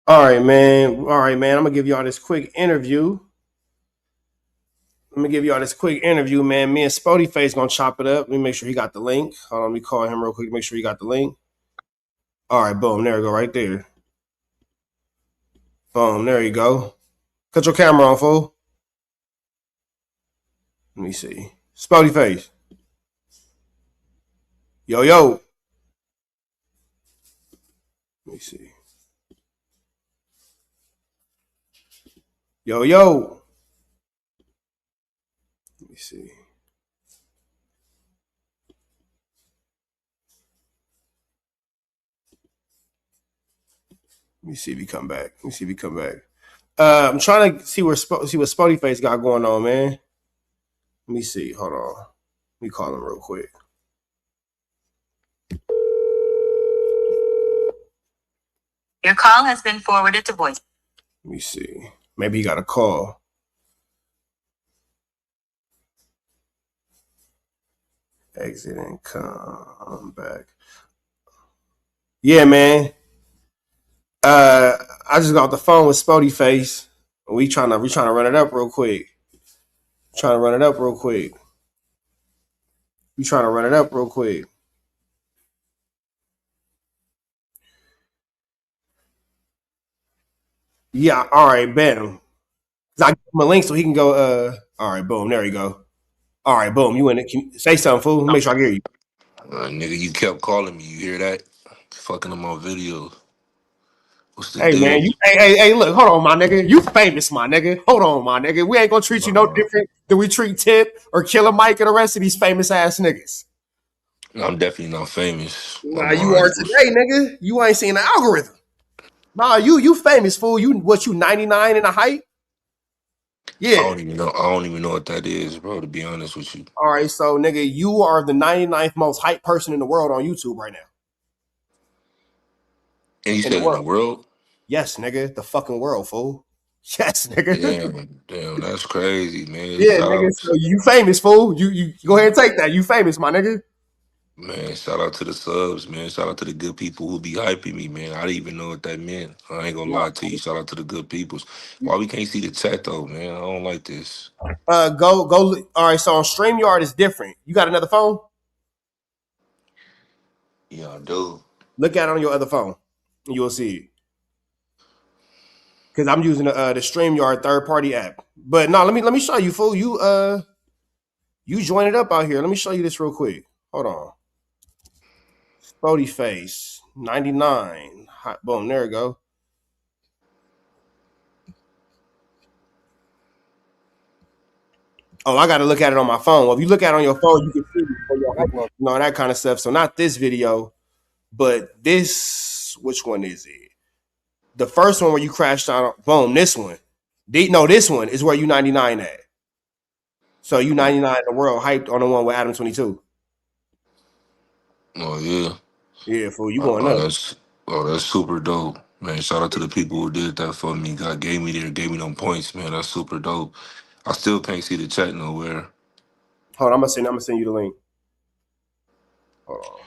All right, man. All right, man. I'm gonna give y'all this quick interview. Let me give y'all this quick interview, man. Me and Spoety Face gonna chop it up. Let me make sure he got the link. Hold on, let me call him real quick. Make sure he got the link. All right, boom. There we go, right there. Boom. There you go. Cut your camera on, fool. Let me see. Spoety Face. Yo, yo. Let me see. Yo, yo. Let me see. Let me see if he come back. Let me see if he come back. I'm trying to see see what Spoety Face got going on, man. Let me see. Hold on. Let me call him real quick. Your call has been forwarded to voice. Let me see. Maybe he got a call. Exit and come back. Yeah, man. I just got off the phone with Spoety Face. We trying to run it up real quick. Trying to run it up real quick. We trying to run it up real quick. Yeah, all right, bam. I give him a link so he can go. All right, boom. There you go. All right, boom. You in it? Can you say something, fool? Make sure I hear you. Nigga, you kept calling me. You hear that? Fucking them on video. What's the Hey man, deal? hey, look, hold on, my nigga. You famous, my nigga. Hold on, my nigga. We ain't gonna treat you no Nah, different than we treat Tip or Killer Mike and the rest of these famous ass niggas. I'm definitely not famous. Nah, I'm you are alright. today, nigga. You ain't seen the algorithm. Nah, you famous fool. You 99 in the height? I Yeah. don't even know. I don't even know what that is, bro. To be honest with you. All right, so nigga, you are the 99th most hyped person in the world on YouTube right now. And you In the said in the world. world? Yes, nigga. The fucking world, fool. Yes, nigga. Damn, that's crazy, man. Yeah, nigga. So you famous, fool. You go ahead and take that. You famous, my nigga. Shout out to the subs, man. Shout out to the good people who be hyping me, man. I didn't even know what that meant. I ain't gonna Nah, lie to you. Shout out to the good peoples. Why we can't see the chat though, man? I don't like this. go. All right, so on Streamyard is different. You got another phone? Yeah, I do. Look at it on your other phone. You will see it. Because I'm using the Streamyard third party app. But no, let me show you, fool. You join it up out here. Let me show you this real quick. Hold on. Spoety Face 99. Hot boom. There we go. Oh, I got to look at it on my phone. Well, if you look at it on your phone, you can see that kind of stuff. So not this video, but this. Which one is it? The first one where you crashed out. Boom. This one. No, this one is where you 99 at. So you Oh, 99 in the world hyped on the one with Adam 22. oh yeah. Yeah, fool, you Oh, going oh, up. that's that's super dope, man. Shout out to the people who did that for me. God gave me them points, man. That's super dope. I still can't see the chat nowhere. Hold on, I'm gonna send you the link. Hold on.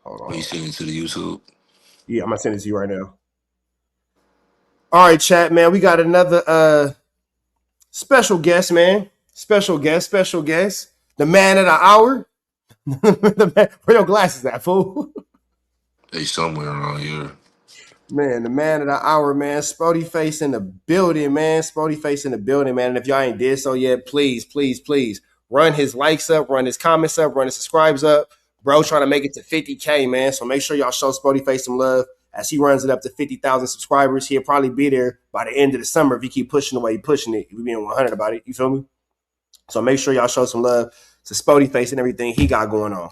Hold Are you on. sending it to the YouTube? Yeah, I'm gonna send it to you right now. All right, chat, man. We got another special guest, man. Special guest. The man of the hour. Where your glasses at, fool? They somewhere around here. Man, the man of the hour, man. Spoety Face in the building, man. Spoety Face in the building, man. And if y'all ain't did so yet, please run his likes up, run his comments up, run his subscribes up. Bro, trying to make it to 50K, man. So make sure y'all show Spoety Face some love as he runs it up to 50,000 subscribers. He'll probably be there by the end of the summer if he keep pushing the way he pushing it. If we being 100 about it, you feel me? So make sure y'all show some love to Spoety Face and everything he got going on.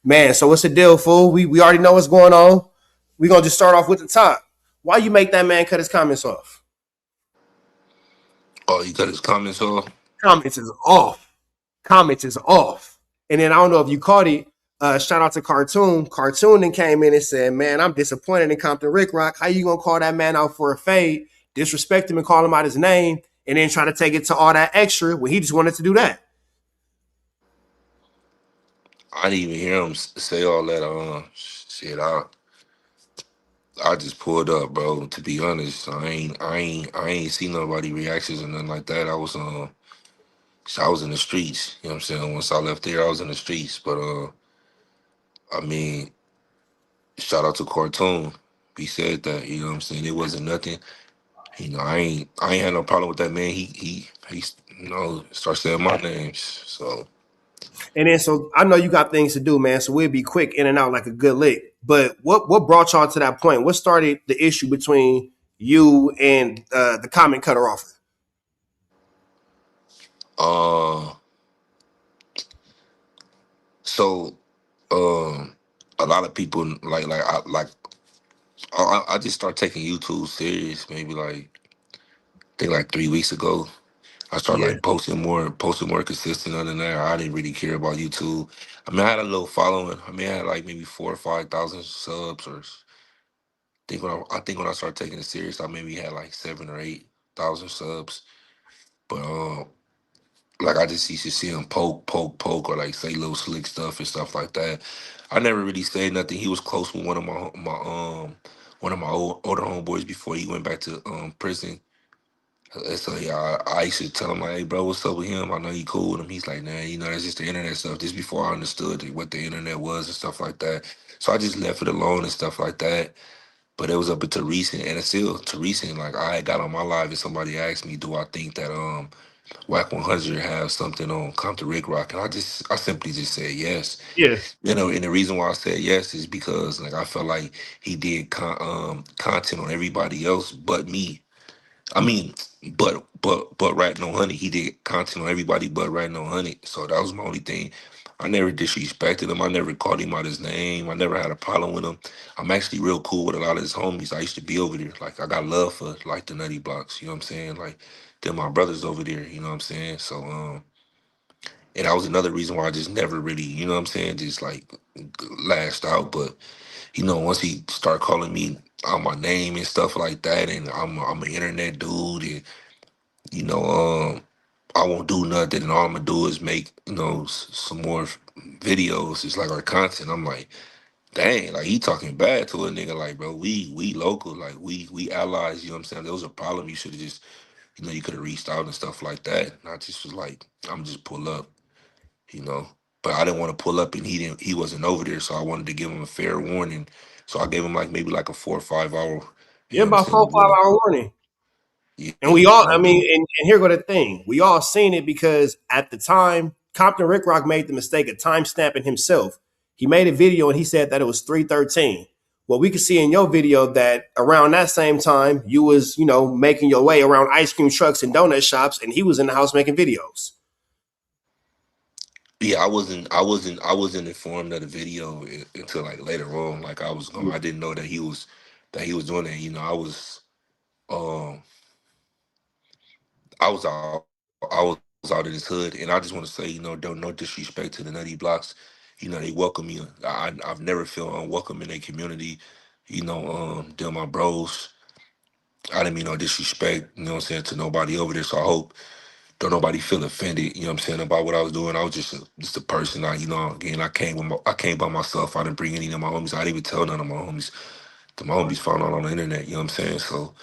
Man, so what's the deal, fool? We already know what's going on. We gonna just start off with the top. Why you make that man cut his comments off? Oh, you got his comments off? Comments is off. Comments is off. And then I don't know if you caught it. Shout out to Cartoon. Cartoon then came in and said, "Man, I'm disappointed in Compton Ricc. How you gonna call that man out for a fade, disrespect him and call him out his name, and then try to take it to all that extra when he just wanted to do that?" I didn't even hear him say all that. Shit. I I just pulled up, bro. To be honest, I ain't seen nobody reactions or nothing like that. I was in the streets. You know what I'm saying? Once I left there, I was in the streets. But I mean, shout out to Cartoon. He said that. You know what I'm saying? It wasn't nothing. You know, I ain't had no problem with that man. He start saying my names. So And then, so I know you got things to do, man. So we'll be quick in and out like a good lick. But what brought y'all to that point? What started the issue between you and the comment cutter offer? uh so a lot of people I just started taking YouTube serious maybe like I think like 3 weeks ago. I started Yeah, like posting more consistent. Other than that, I didn't really care about YouTube. I mean, I had a little following. I mean, I had like maybe 4 or 5 thousand subs, or I think when I started taking it serious, I maybe had like 7 or 8 thousand subs. But like I just used to see him poke, or like say little slick stuff and stuff like that. I never really said nothing. He was close with one of my older homeboys before he went back to prison. And so yeah, I used to tell him like, "Hey, bro, what's up with him? I know you cool with him." He's like, "Nah, that's just the internet stuff." This before I understood what the internet was and stuff like that. So I just left it alone and stuff like that. But it was up to recent, and it's still to recent. Like I got on my live, and somebody asked me, "Do I think that Whack 100 have something on Compton Ricc?" And I simply just said yes. yeah, And the reason why I said yes is because like I felt like he did content on everybody else but me. I mean, but Rat No Honey, he did content on everybody but Rat No Honey. So that was my only thing. I never disrespected him. I never called him out his name. I never had a problem with him. I'm actually real cool with a lot of his homies. I used to be over there. Like I got love for like the Nutty blocks. You know what I'm saying? Like they're my brothers over there. You know what I'm saying? So and that was another reason why I just never really, you know what I'm saying, just like lashed out. But once he started calling me out my name and stuff like that, and I'm an internet dude, and you know, I won't do nothing, and all I'm gonna do is make some more videos. It's like our content. I'm like, dang, like he talking bad to a nigga. Like, bro, we local, like we allies. You know what I'm saying? There was a problem. You should have just, you could have reached out and stuff like that. And I just was like, I'm just pull up, you know. But I didn't want to pull up, and he wasn't over there, so I wanted to give him a fair warning. So I gave him like maybe like a 4 or 5 hour. You yeah, know what I'm about saying? 4 or 5 hour warning. And Yeah, we all, and I I mean, do. and here go the thing. We all seen it because at the time, Compton Rick Rock made the mistake of time stamping himself. He made a video and he said that it was 313. Well, we could see in your video that around that same time, you was, making your way around ice cream trucks and donut shops, and he was in the house making videos. Yeah, I wasn't informed of the video until like later on. Like I didn't know that he was doing that. Um I was out I was out in his hood, and I just want to say, don't no disrespect to the Nutty Blocks. They welcome me. I've never felt unwelcome in their community. They're my bros. I didn't mean no disrespect, what I'm saying, to nobody over there. So I hope don't nobody feel offended, what I'm saying, about what I was doing. I was just a person. Again, I came by myself. I didn't bring any of my homies. I didn't even tell none of my homies. My homies found out on the internet, you know what I'm saying? So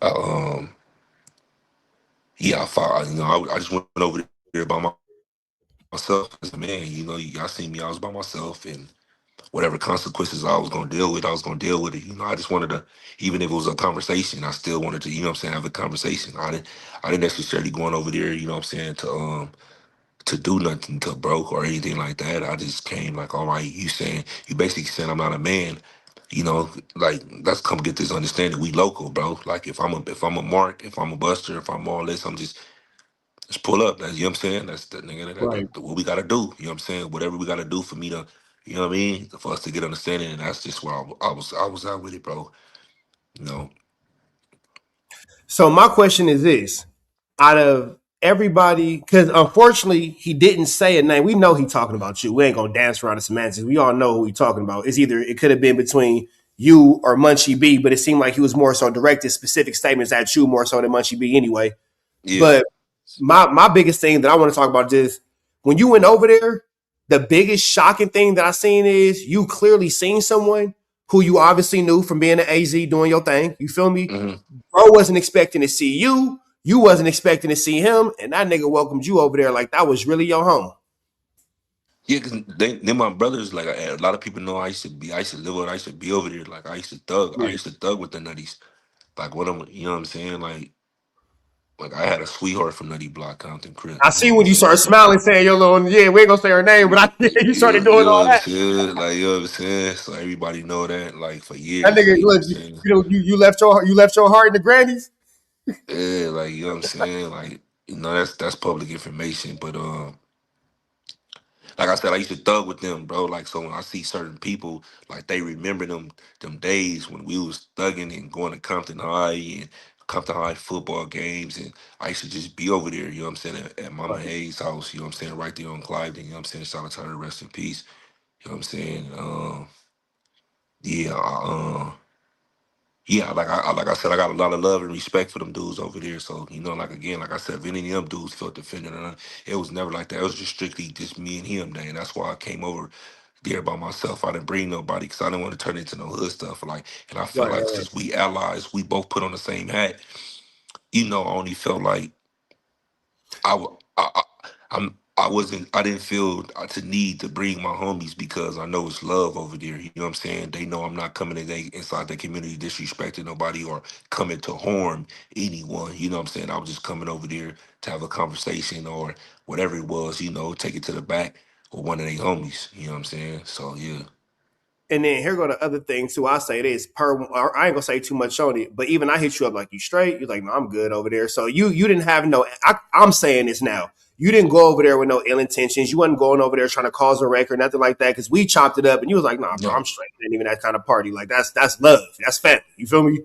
I, yeah, I found, I just went over there by myself as a man. Y'all seen me, I was by myself, and whatever consequences I was gonna deal with, I was gonna deal with it. I just wanted to, even if it was a conversation, I still wanted to, what I'm saying, have a conversation. I didn't necessarily going over there, what I'm saying, to do nothing to broke or anything like that. I just came like, all right, you basically saying I'm not a man, like let's come get this understanding. We local, bro. Like if I'm a Mark, if I'm a Buster, if I'm all this, I'm just pull up. That's, you know what I'm saying? That's the nigga Right. what we gotta do. You know what I'm saying? Whatever we gotta do for me to, you know what I mean? For us to get understanding, and that's just where I was out with it, bro. You know. So my question is this: out of everybody, because unfortunately he didn't say a name. We know he talking about you. We ain't gonna dance around the semantics. We all know who he talking about. It could have been between you or Munchie B, but it seemed like he was more so directed specific statements at you more so than Munchie B anyway. Yeah. But my biggest thing that I want to talk about is when you went over there, the biggest shocking thing that I seen is you clearly seen someone, who you obviously knew from being at AZ doing your thing. You feel me? Hmm. Bro wasn't expecting to see you. You wasn't expecting to see him, and that nigga welcomed you over there like that was really your home. Yeah, cause they my brothers. Like a lot of people know, I used to live with, I used to be over there. Like I Yeah. used to thug with the Nutties. Like what I'm, you know what I'm saying? Like I had a sweetheart from Nutty Block, Compton Crip. I You know see what I'm when you saying? started smiling, saying your little, yeah, we ain't gonna say her name, but you started You doing know all what I'm that. saying? Like you know what I'm saying? So everybody know that like for That years. nigga, Like you know what look, I'm saying? you left your heart in the grannies. Yeah, like you know what I'm saying? Like that's public information. But like I said, I used to thug with them, bro. Like so when I see certain people, like they remember them days when we was thugging and going to Compton High and Compton High football games, and I used to just be over there. You know what I'm saying? At Mama Hayes' house. You know what I'm saying? Right there on Cliveden. You know what I'm saying? Shout out to her, rest in peace. You know what I'm saying? Yeah. Yeah, like I said, I got a lot of love and respect for them dudes over there. So like again, like I said, if any of them dudes felt offended, or nothing, it was never like that. It was just strictly just me and him, man. That's why I came over there by myself. I didn't bring nobody because I didn't want to turn into no hood stuff. Like, and I felt Right, like right, right. since we allies, we both put on the same hat. I only felt like I, w- I wasn't I didn't feel to need to bring my homies because I know it's love over there. You know what I'm saying? They know I'm not coming in inside the community disrespecting nobody or coming to harm anyone. You know what I'm saying? I was just coming over there to have a conversation or whatever it was. Take it to the back with one of their homies. You know what I'm saying? So yeah. And then here go the other thing too. I say this I ain't gonna say too much on it, but even I hit you up like you straight. You're like, no, I'm good over there. So you didn't have no. I'm saying this now. You didn't go over there with no ill intentions. You wasn't going over there trying to cause a wreck or nothing like that. Because we chopped it up, and you was like, nah, bro, I'm No. straight. It ain't even that kind of party. Like that's love. That's family. You feel me?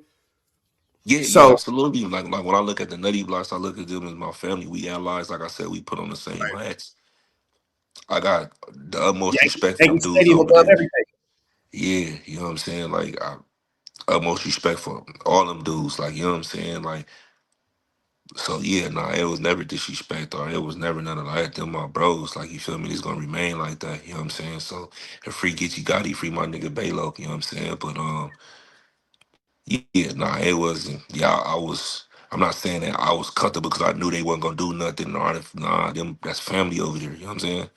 Yeah, yeah, So absolutely. Like when I look at the Nutty Blocks, I look at them as my family. We allies, like I said, we put on the same right. hats. I got the utmost respect for Yankee them dudes Stadium over above there. everything. Yeah, you know what I'm saying? Utmost respect for all them dudes. Like, you know what I'm saying? Like, so yeah, nah, it was never disrespect or it was never none of that. Them my bros. Like, you feel me? It's gonna remain like that. You know what I'm saying? So if free get you got free my nigga Baylo, you know what I'm saying? But yeah, nah, it wasn't. Yeah, I was. I'm not saying that I was comfortable because I knew they wasn't gonna do nothing. Nah, them that's family over there. You know what I'm saying?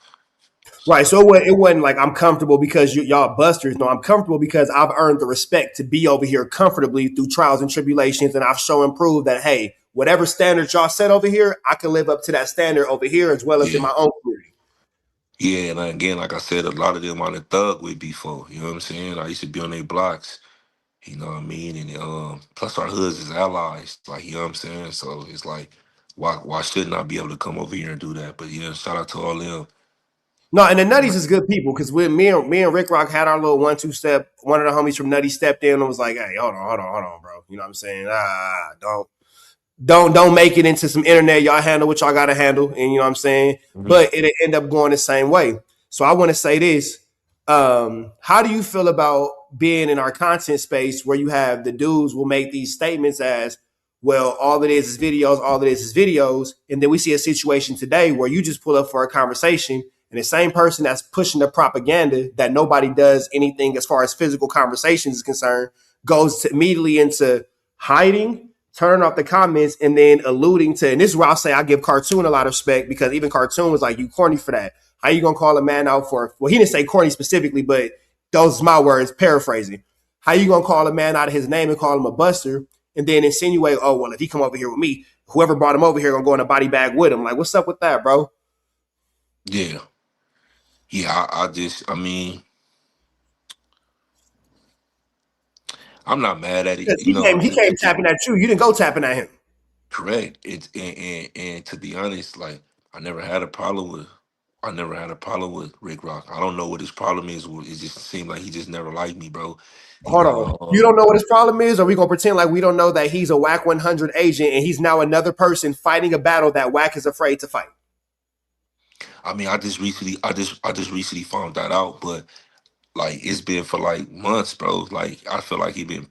Right. So it wasn't like I'm comfortable because y'all busters. No, I'm comfortable because I've earned the respect to be over here comfortably through trials and tribulations. And I've shown and proved that, hey, whatever standards y'all set over here, I can live up to that standard over here as well as in Yeah. my own community. Yeah, and again, like I said, a lot of them on the thug with before. You know what I'm saying? I used to be on their blocks. You know what I mean? And plus our hoods is allies. Like you know what I'm saying? So it's like, why shouldn't I be able to come over here and do that? But yeah, shout out to all them. No, and the Nutties is good people because when me and Rick Rock had our little 1-2 step, one of the homies from Nutty stepped in and was like, hey, hold on, bro. You know what I'm saying? Don't make it into some internet. Y'all handle what y'all gotta handle, and you know what I'm saying. Mhm. But it'll end up going the same way. So I want to say this: how do you feel about being in our content space where you have the dudes will make these statements as, "Well, all it is videos, all it is videos," and then we see a situation today where you just pull up for a conversation, and the same person that's pushing the propaganda that nobody does anything as far as physical conversations is concerned immediately into hiding, turning off the comments, and then alluding to, and this is where I'll say I give Cartoon a lot of respect because even Cartoon was like, you corny for that. How you gonna call a man out for, well, he didn't say corny specifically, but those are my words, paraphrasing. How you gonna call a man out of his name and call him a buster and then insinuate, oh, well, if he come over here with me, whoever brought him over here gonna go in a body bag with him. Like, what's up with that, bro? Yeah, yeah. I mean, I'm not mad at it. Because he came tapping at you. You didn't go tapping at him. Correct. It's and to be honest, like I never had a problem with Rick Rock. I don't know what his problem is. It just seemed like he just never liked me, bro. Hold on. You don't know what his problem is, or we gonna pretend like we don't know that he's a Whack 100 agent and he's now another person fighting a battle that Whack is afraid to fight? I mean, I just recently found that out, but like it's been for like months, bro. Like I feel like he been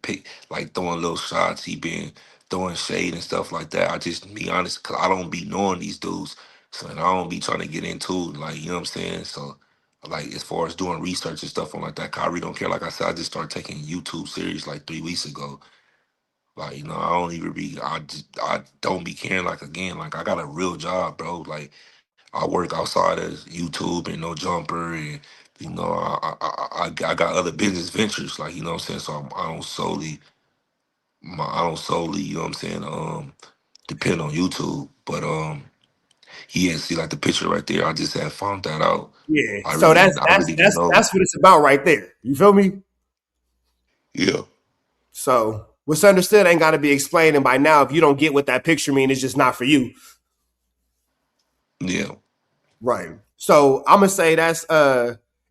like throwing little shots. He been throwing shade and stuff like that. I just be honest, cause I don't be knowing these dudes, so and I don't be trying to get into like you know what I'm saying. So like as far as doing research and stuff on like that. 'Cause I really don't care. Like I said, I just started taking YouTube serious like 3 weeks ago. Like, I don't even be. I don't be caring. Like again, like I got a real job, bro. Like I work outside of YouTube and no jumper, and I got other business ventures. Like what I'm saying. So I don't solely, what I'm saying, depend on YouTube. But yeah, see like the picture right there. I just had found that out. Yeah. I So really that's didn't. I that's really didn't that's know. that's what it's about right there. You feel me? Yeah. So what's understood ain't got to be explained. And by now, if you don't get what that picture means, it's just not for you. Yeah. Right. So I'm gonna say that's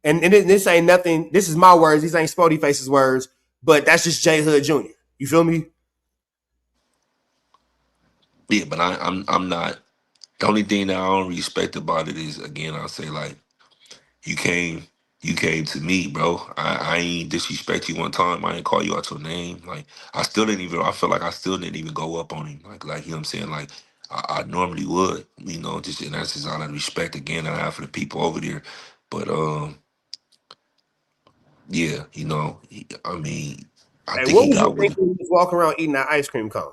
and this ain't nothing. This is my words. These ain't Spoety Face's words. But that's just J Hood Jr. You feel me? Yeah. But I'm not. The only thing that I don't respect about it is again I'll say like you came you came to me, bro. I ain't disrespect you one time. I ain't call you out your name. Like I feel like I still didn't even go up on him. Like what I'm saying? Like I normally would, just and that's just out of respect again that I have for the people over there. But yeah, I mean, I Hey, think what he was you got what he thinking when you was walking around eating that ice cream cone?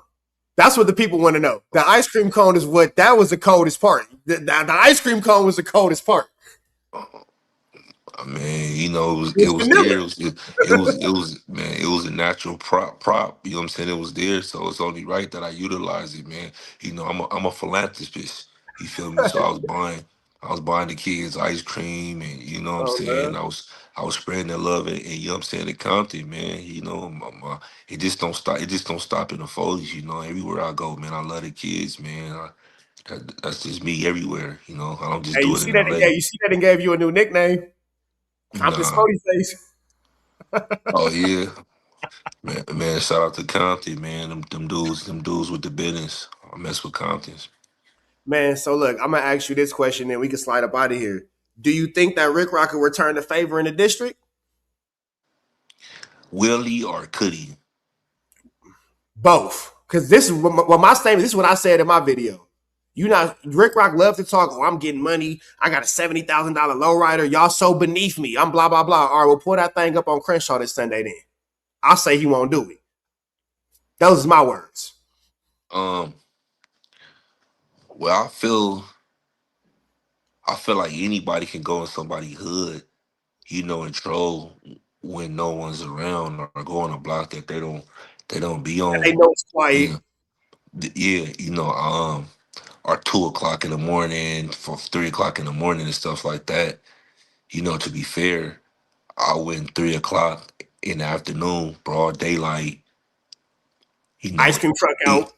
That's what the people want to know. The ice cream cone is what that was the coldest part. The ice cream cone was the coldest part. I mean, it It's was there. vanilla. Man, it was a natural prop. You know what I'm saying? It was there, so it's only right that I utilize it, man. I'm a philanthropist. You feel me? So I was buying the kids ice cream, and you know what I'm Oh saying. man. I was spreading the love, and you know what I'm saying, in Compton, man. It just don't stop. It just don't stop in the foliage. Everywhere I go, man, I love the kids, man. That's just me everywhere. I don't just Hey, you do it see in that? Yeah, LA. you see that and gave you a new nickname, Compton Nah. Spoety Face. Oh yeah. Man, shout out to Compton, man. Them dudes with the business. I mess with Comptons. Man, so look, I'm gonna ask you this question, and we can slide up out of here. Do you think that Rick Rock will return the favor in the district? Will he or could he? Both, because this is what my statement. This is what I said in my video. You know, Rick Rock love to talk. Oh, I'm getting money. I got a $70,000 lowrider. Y'all so beneath me. I'm blah blah blah. All right, we'll pull that thing up on Crenshaw this Sunday. Then I'll say he won't do it. Those are my words. Um, well, I feel like anybody can go in somebody's hood, and troll when no one's around or go on a block that they don't be And they on. know it's You quiet. know, yeah, or 2 o'clock in the morning, for 3 o'clock in the morning and stuff like that. To be fair, I went 3 o'clock in the afternoon, broad daylight, you Ice know, cream truck it, out.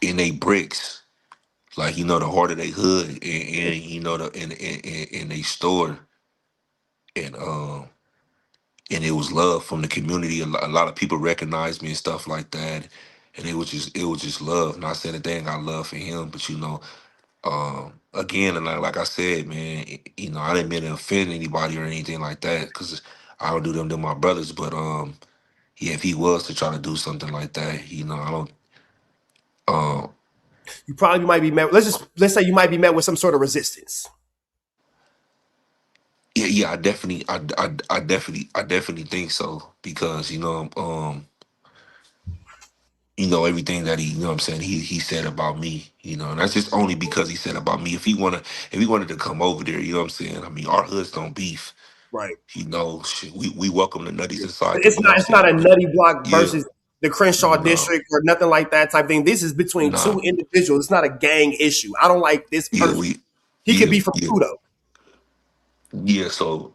in they bricks, like the heart of they hood, and in they store, and it was love from the community. A lot of people recognized me and stuff like that, and it was just love. Not saying that they ain't got love for him, but again, and like I said, man, I didn't mean to offend anybody or anything like that, because I don't do them to my brothers, but yeah, if he was to try to do something like that, I don't. Um, You probably might be met. Let's say you might be met with some sort of resistance. yeah, yeah, I definitely think so, because everything that what I'm saying, he said about me, and that's just only because he said about me. If he wanted to come over there, what I'm saying. I mean, our hoods don't beef, Right. shit, we welcome the nutties inside too. It's You know what not. I'm It's not saying? a nutty block Yeah, versus the Crenshaw no, district or nothing like that type thing. This is between two nah, individuals. It's not a gang issue. I don't like this yeah, person. He could yeah, be from yeah, Pluto. yeah. So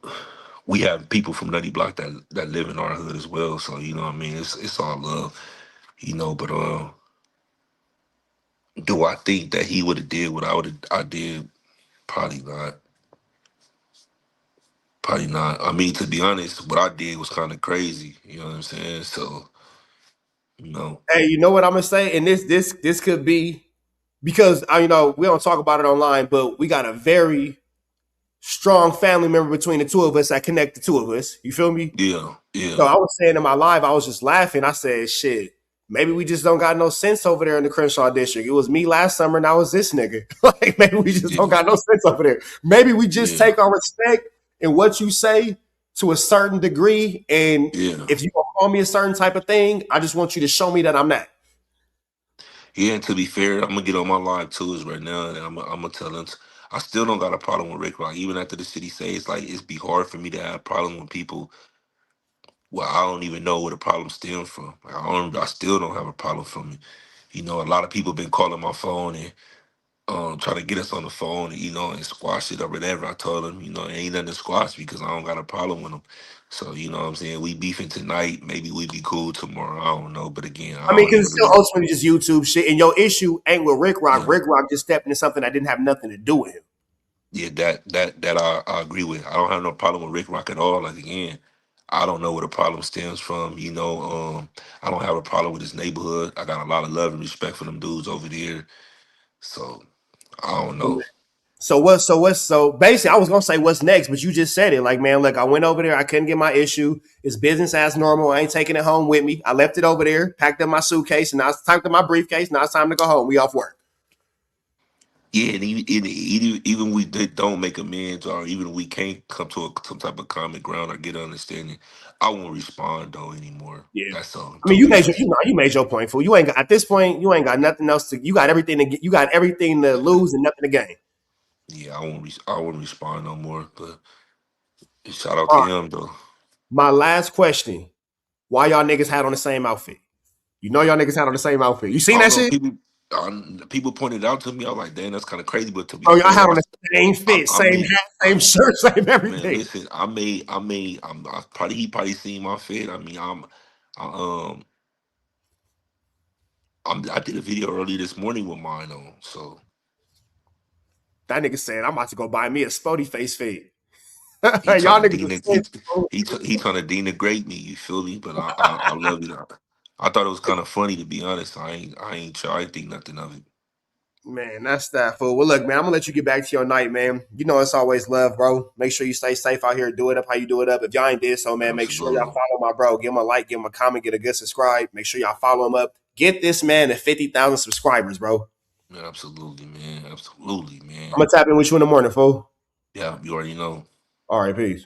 we have people from Nutty Block that live in our hood as well. So what I mean, it's all love, But do I think that he would have did what I did? Probably not. Probably not. I mean, to be honest, what I did was kind of crazy. You know what I'm saying? So, you know, Hey, you know what I'm gonna say? And this could be because we don't talk about it online, but we got a very strong family member between the two of us that connect the two of us. You feel me? yeah, So yeah, I was saying in my live, I was just laughing. I said, "Shit, maybe we just don't got no sense over there in the Crenshaw district. It was me last summer, and I was this nigga. Like maybe we just don't yeah, got no sense over there. Maybe we just yeah, take our respect in what you say to a certain degree. And Yeah. if you call me a certain type of thing, I just want you to show me that I'm not. Yeah, and to be fair, I'm gonna get on my live tours right now, and I'm gonna tell them. I still don't got a problem with Rick Rock, even after the city say it's like it's be hard for me to have a problem with people. Well, I don't even know where the problem stems from. Like, I still don't have a problem from it. You know, a lot of people been calling my phone and trying to get us on the phone, and squash it or whatever. I told them, it ain't nothing to squash because I don't got a problem with them. So, you know what I'm saying? We beefing tonight. Maybe we be cool tomorrow. I don't know. But again, I I mean, don't because even it's still really. ultimately just YouTube shit. And your issue ain't with Rick Rock. Yeah. Rick Rock just stepped into something that didn't have nothing to do with him. Yeah, that I agree with. I don't have no problem with Rick Rock at all. Like again, I don't know where the problem stems from. I don't have a problem with his neighborhood. I got a lot of love and respect for them dudes over there. So I don't know. So basically I was gonna say what's next, but you just said it. Like, man, look, I went over there, I couldn't get my issue. It's business as normal. I ain't taking it home with me. I left it over there, packed up my suitcase, and now it's time to my briefcase. Now it's time to go home. We off work. Yeah, and even we don't make amends, or even we can't come to some type of common ground or get understanding, I won't respond though anymore. Yeah. That's all. I mean, To you be made your, honest, you made your point, fool. You ain't got at this point. You ain't got nothing else to. You got everything to get. You got everything to lose and nothing to gain. yeah, I won't respond no more. But shout out All to right. him though. My last question: why y'all niggas had on the same outfit? You know y'all niggas had on the same outfit. You I seen don't that know. shit? People pointed out to me. I was like, damn, that's kind of crazy. But to be Bro, y'all had fair, on the same I, fit, I same made, hat, I, same shirt, same man, everything. listen, he probably seen my fit. I mean, I, I did a video earlier this morning with mine on. So That nigga said, I'm about to go buy me a Spoety face fade. he trying Y'all to niggas are denigrate, sick, bro. he trying to denigrate me. You feel me? But I love it. I thought it was kind of funny to be honest. I ain't think nothing of it. Man, that's that fool. Well, look, man, I'm gonna let you get back to your night, man. You know it's always love, bro. Make sure you stay safe out here. Do it up how you do it up. If y'all ain't did so, man, make sure y'all Absolutely, follow my bro. Give him a like, give him a comment, get a good subscribe. Make sure y'all follow him up. Get this man to 50,000 subscribers, bro. man. Absolutely, man. Absolutely, man. I'm gonna tap in with you in the morning, fool. Yeah, you already know. All right, peace.